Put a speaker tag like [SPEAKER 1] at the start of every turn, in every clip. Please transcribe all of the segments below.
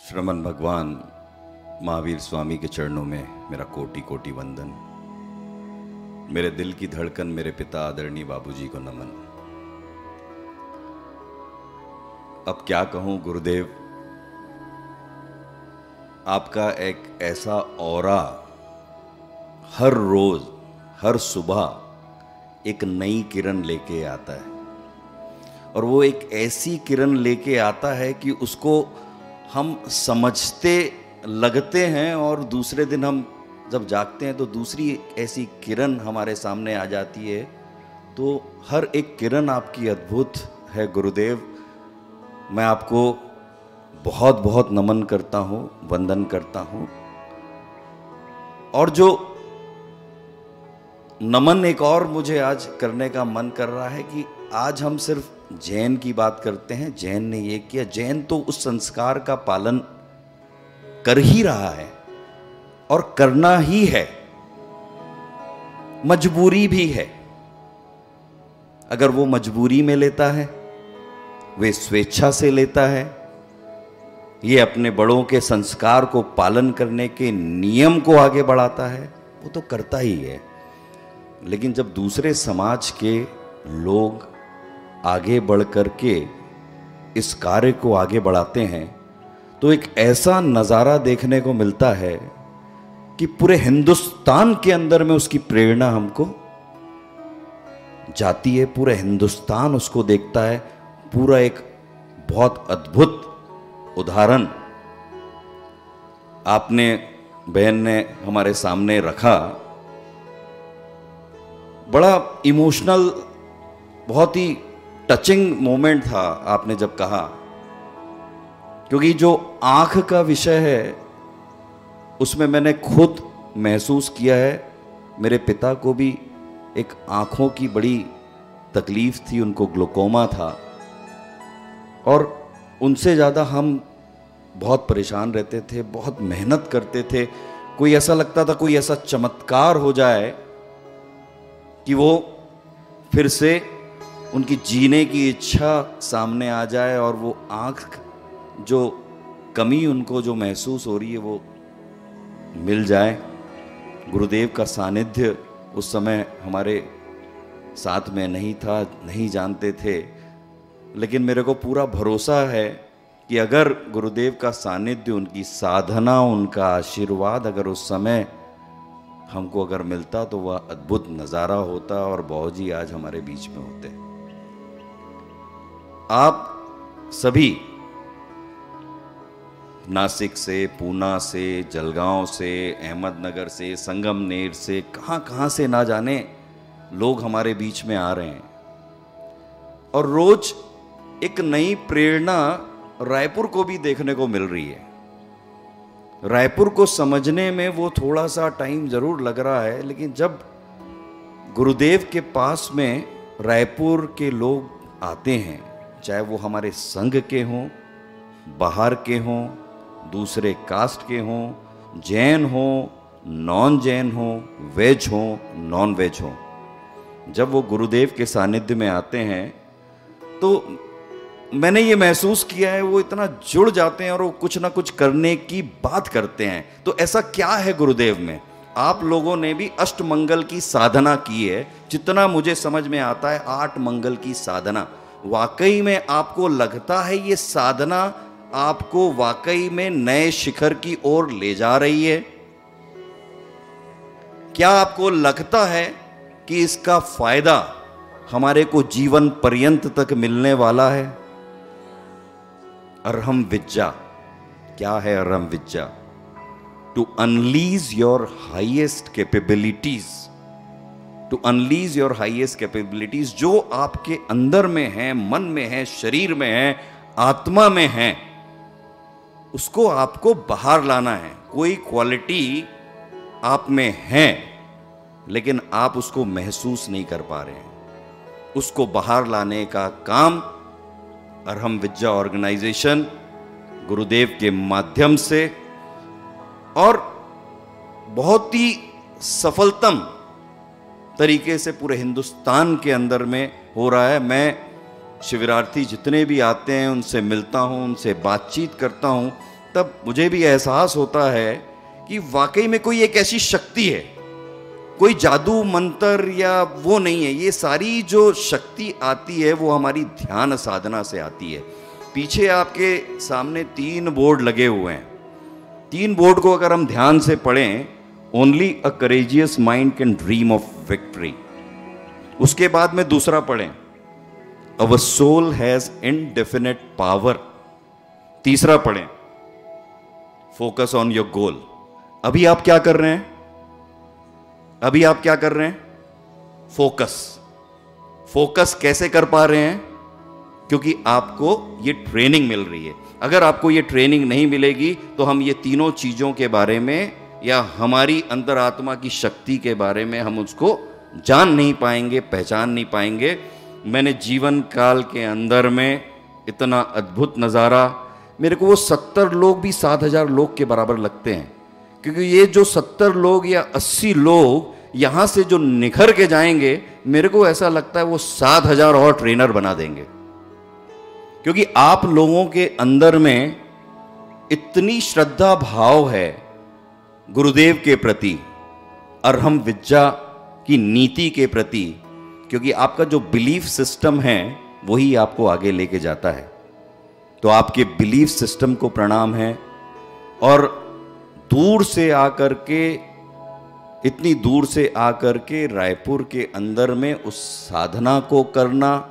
[SPEAKER 1] श्रमण भगवान महावीर स्वामी के चरणों में मेरा कोटि कोटि वंदन। मेरे दिल की धड़कन मेरे पिता आदरणीय बाबूजी को नमन। अब क्या कहूं गुरुदेव, आपका एक ऐसा ऑरा हर रोज हर सुबह एक नई किरण लेके आता है, और वो एक ऐसी किरण लेके आता है कि उसको हम समझते लगते हैं और दूसरे दिन हम जब जागते हैं तो दूसरी ऐसी किरण हमारे सामने आ जाती है। तो हर एक किरण आपकी अद्भुत है गुरुदेव। मैं आपको बहुत बहुत नमन करता हूँ, वंदन करता हूँ। और जो नमन एक और मुझे आज करने का मन कर रहा है कि आज हम सिर्फ जैन की बात करते हैं। जैन ने ये किया, जैन तो उस संस्कार का पालन कर ही रहा है और करना ही है, मजबूरी भी है। अगर वो मजबूरी में लेता है, वे स्वेच्छा से लेता है, ये अपने बड़ों के संस्कार को पालन करने के नियम को आगे बढ़ाता है, वो तो करता ही है। लेकिन जब दूसरे समाज के लोग आगे बढ़ कर के इस कार्य को आगे बढ़ाते हैं तो एक ऐसा नज़ारा देखने को मिलता है कि पूरे हिंदुस्तान के अंदर में उसकी प्रेरणा हमको जाती है। पूरे हिंदुस्तान उसको देखता है। पूरा एक बहुत अद्भुत उदाहरण आपने बहन ने हमारे सामने रखा। बड़ा इमोशनल, बहुत ही टचिंग मोमेंट था आपने जब कहा, क्योंकि जो आंख का विषय है उसमें मैंने खुद महसूस किया है। मेरे पिता को भी एक आंखों की बड़ी तकलीफ थी, उनको ग्लूकोमा था, और उनसे ज़्यादा हम बहुत परेशान रहते थे, बहुत मेहनत करते थे। कोई ऐसा लगता था कोई ऐसा चमत्कार हो जाए कि वो फिर से उनकी जीने की इच्छा सामने आ जाए और वो आँख जो कमी उनको जो महसूस हो रही है वो मिल जाए। गुरुदेव का सानिध्य उस समय हमारे साथ में नहीं था, नहीं जानते थे, लेकिन मेरे को पूरा भरोसा है कि अगर गुरुदेव का सानिध्य, उनकी साधना, उनका आशीर्वाद अगर उस समय हमको अगर मिलता तो वह अद्भुत नज़ारा होता और बाबूजी आज हमारे बीच में होते। आप सभी नासिक से, पूना से, जलगांव से, अहमदनगर से, संगमनेर से, कहाँ से ना जाने लोग हमारे बीच में आ रहे हैं, और रोज एक नई प्रेरणा रायपुर को भी देखने को मिल रही है। रायपुर को समझने में वो थोड़ा सा टाइम जरूर लग रहा है, लेकिन जब गुरुदेव के पास में रायपुर के लोग आते हैं, चाहे वो हमारे संघ के हों, बाहर के हों, दूसरे कास्ट के हों, जैन हों, नॉन जैन हों, वेज हों, नॉन वेज हों, जब वो गुरुदेव के सानिध्य में आते हैं तो मैंने ये महसूस किया है वो इतना जुड़ जाते हैं और वो कुछ ना कुछ करने की बात करते हैं। तो ऐसा क्या है गुरुदेव में? आप लोगों ने भी अष्टमंगल की साधना की है, जितना मुझे समझ में आता है 8 मंगल की साधना। वाकई में आपको लगता है ये साधना आपको वाकई में नए शिखर की ओर ले जा रही है? क्या आपको लगता है कि इसका फायदा हमारे को जीवन पर्यंत तक मिलने वाला है? अरहम विद्या क्या है? Arham Vidya, to unleash your highest capabilities, to unleash your highest capabilities. जो आपके अंदर में है, मन में है, शरीर में है, आत्मा में है, उसको आपको बाहर लाना है। कोई क्वालिटी आप में है लेकिन आप उसको महसूस नहीं कर पा रहे हैं। उसको बाहर लाने का काम अरहम विद्या ऑर्गेनाइजेशन गुरुदेव के माध्यम से और बहुत ही सफलतम तरीके से पूरे हिंदुस्तान के अंदर में हो रहा है। मैं शिविरार्थी जितने भी आते हैं उनसे मिलता हूँ, उनसे बातचीत करता हूँ, तब मुझे भी एहसास होता है कि वाकई में कोई एक ऐसी शक्ति है, कोई जादू मंत्र या वो नहीं है। ये सारी जो शक्ति आती है वो हमारी ध्यान साधना से आती है। पीछे आपके सामने 3 बोर्ड लगे हुए हैं। 3 बोर्ड को अगर हम ध्यान से पढ़ें, only a courageous mind can dream of victory. उसके बाद में दूसरा पढ़ें, our soul has indefinite power. तीसरा पढ़ें, फोकस ऑन योर गोल। अभी आप क्या कर रहे हैं? अभी आप क्या कर रहे हैं? फोकस। फोकस कैसे कर पा रहे हैं? क्योंकि आपको ये ट्रेनिंग मिल रही है। अगर आपको ये ट्रेनिंग नहीं मिलेगी तो हम ये तीनों चीजों के बारे में या हमारी अंतरात्मा की शक्ति के बारे में हम उसको जान नहीं पाएंगे, पहचान नहीं पाएंगे। मैंने जीवन काल के अंदर में इतना अद्भुत नज़ारा, मेरे को वो 70 लोग भी 7,000 लोग के बराबर लगते हैं, क्योंकि ये जो 70 लोग या 80 लोग यहाँ से जो निखर के जाएंगे, मेरे को ऐसा लगता है वो 7,000 और ट्रेनर बना देंगे। क्योंकि आप लोगों के अंदर में इतनी श्रद्धा भाव है गुरुदेव के प्रति, अरहम विद्या की नीति के प्रति, क्योंकि आपका जो बिलीफ सिस्टम है वही आपको आगे लेके जाता है। तो आपके बिलीफ सिस्टम को प्रणाम है। और दूर से आकर के, इतनी दूर से आकर के रायपुर के अंदर में उस साधना को करना,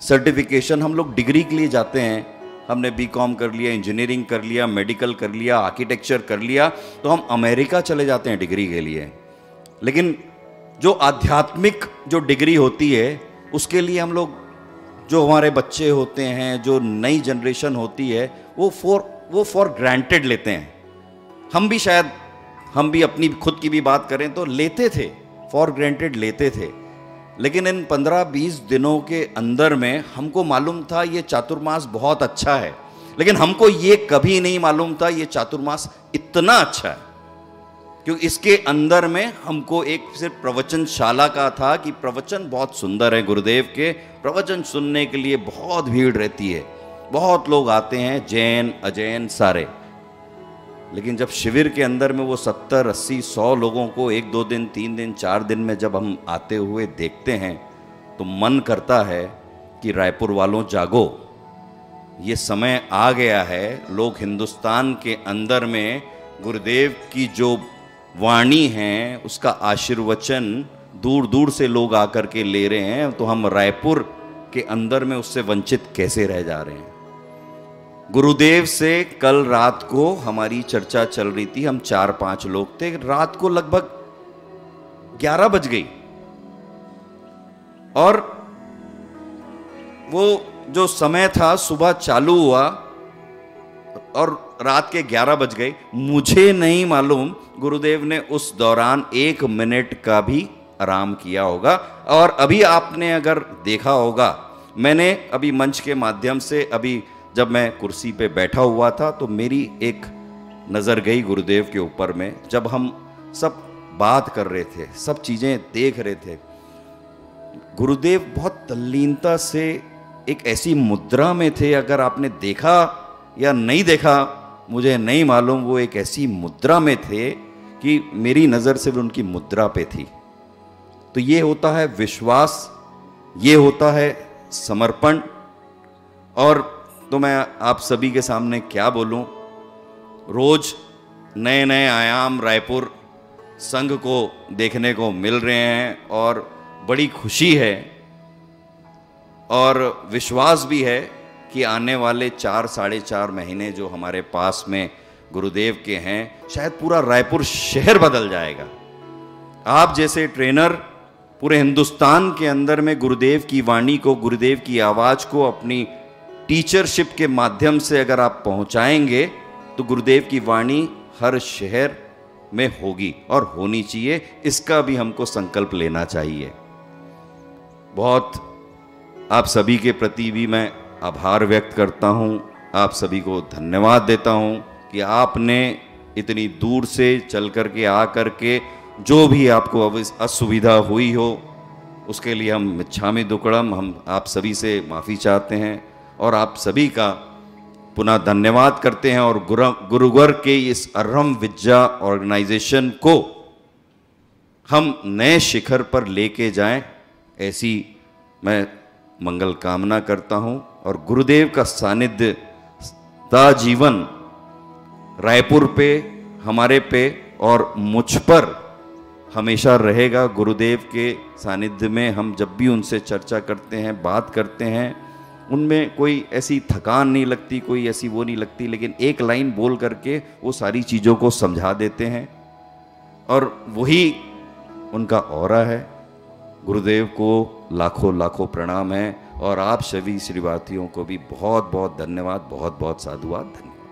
[SPEAKER 1] सर्टिफिकेशन, हम लोग डिग्री के लिए जाते हैं, हमने बीकॉम कर लिया, इंजीनियरिंग कर लिया, मेडिकल कर लिया, आर्किटेक्चर कर लिया, तो हम अमेरिका चले जाते हैं डिग्री के लिए। लेकिन जो आध्यात्मिक जो डिग्री होती है उसके लिए हम लोग, जो हमारे बच्चे होते हैं, जो नई जनरेशन होती है, वो फॉर ग्रांटेड लेते हैं। हम भी शायद, हम भी अपनी खुद की भी बात करें तो लेते थे, फॉर ग्रांटेड लेते थे। लेकिन इन 15-20 दिनों के अंदर में हमको मालूम था ये चातुर्मास बहुत अच्छा है, लेकिन हमको ये कभी नहीं मालूम था ये चातुर्मास इतना अच्छा है। क्योंकि इसके अंदर में हमको एक सिर्फ प्रवचनशाला का था कि प्रवचन बहुत सुंदर है, गुरुदेव के प्रवचन सुनने के लिए बहुत भीड़ रहती है, बहुत लोग आते हैं, जैन अजैन सारे। लेकिन जब शिविर के अंदर में वो 70, 80, 100 लोगों को 1-2 दिन, 3 दिन, 4 दिन में जब हम आते हुए देखते हैं तो मन करता है कि रायपुर वालों जागो, ये समय आ गया है। लोग हिंदुस्तान के अंदर में गुरुदेव की जो वाणी है उसका आशीर्वचन दूर दूर से लोग आकर के ले रहे हैं, तो हम रायपुर के अंदर में उससे वंचित कैसे रह जा रहे हैं। गुरुदेव से कल रात को हमारी चर्चा चल रही थी, हम 4-5 लोग थे, रात को लगभग 11 बज गई और वो जो समय था सुबह चालू हुआ और रात के 11 बज गए। मुझे नहीं मालूम गुरुदेव ने उस दौरान 1 मिनट का भी आराम किया होगा। और अभी आपने अगर देखा होगा, मैंने अभी मंच के माध्यम से, अभी जब मैं कुर्सी पे बैठा हुआ था तो मेरी एक नज़र गई गुरुदेव के ऊपर में, जब हम सब बात कर रहे थे, सब चीज़ें देख रहे थे। गुरुदेव बहुत तल्लीनता से एक ऐसी मुद्रा में थे, अगर आपने देखा या नहीं देखा मुझे नहीं मालूम, वो एक ऐसी मुद्रा में थे कि मेरी नज़र सिर्फ उनकी मुद्रा पे थी। तो ये होता है विश्वास, ये होता है समर्पण। और तो मैं आप सभी के सामने क्या बोलूं, रोज नए नए आयाम रायपुर संघ को देखने को मिल रहे हैं और बड़ी खुशी है और विश्वास भी है कि आने वाले 4-4.5 महीने जो हमारे पास में गुरुदेव के हैं, शायद पूरा रायपुर शहर बदल जाएगा। आप जैसे ट्रेनर पूरे हिंदुस्तान के अंदर में गुरुदेव की वाणी को, गुरुदेव की आवाज़ को अपनी टीचरशिप के माध्यम से अगर आप पहुंचाएंगे तो गुरुदेव की वाणी हर शहर में होगी और होनी चाहिए। इसका भी हमको संकल्प लेना चाहिए। बहुत आप सभी के प्रति भी मैं आभार व्यक्त करता हूं, आप सभी को धन्यवाद देता हूं कि आपने इतनी दूर से चल कर के आ कर के जो भी आपको असुविधा हुई हो उसके लिए हम मिच्छामि दुक्कड़म, हम आप सभी से माफ़ी चाहते हैं और आप सभी का पुनः धन्यवाद करते हैं और गुरुवर के इस अर्हम विद्या ऑर्गेनाइजेशन को हम नए शिखर पर लेके जाएं, ऐसी मैं मंगल कामना करता हूं। और गुरुदेव का सानिध्य दा जीवन रायपुर पे, हमारे पे और मुझ पर हमेशा रहेगा। गुरुदेव के सानिध्य में हम जब भी उनसे चर्चा करते हैं, बात करते हैं, उनमें कोई ऐसी थकान नहीं लगती, कोई ऐसी वो नहीं लगती, लेकिन एक लाइन बोल करके वो सारी चीज़ों को समझा देते हैं और वही उनका ऑरा है। गुरुदेव को लाखों लाखों प्रणाम है और आप सभी श्रीवार्थियों को भी बहुत बहुत धन्यवाद, बहुत बहुत साधुवाद, धन्यवाद।